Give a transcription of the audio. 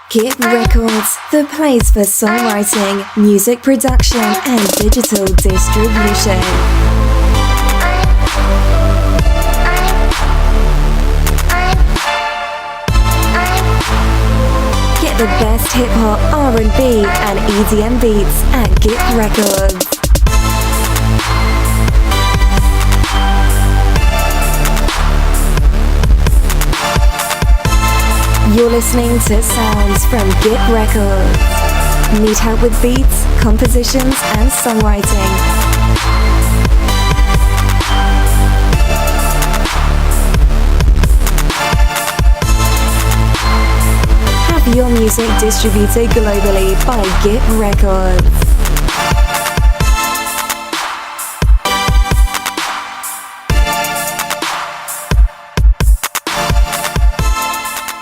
GIP Recordz, the place for songwriting, music production, and digital distribution. Get the best hip-hop, R&B, and EDM beats at GIP Recordz. You're listening to sounds from GIP Recordz. Need help with beats, compositions, and songwriting? Have your music distributed globally by GIP Recordz.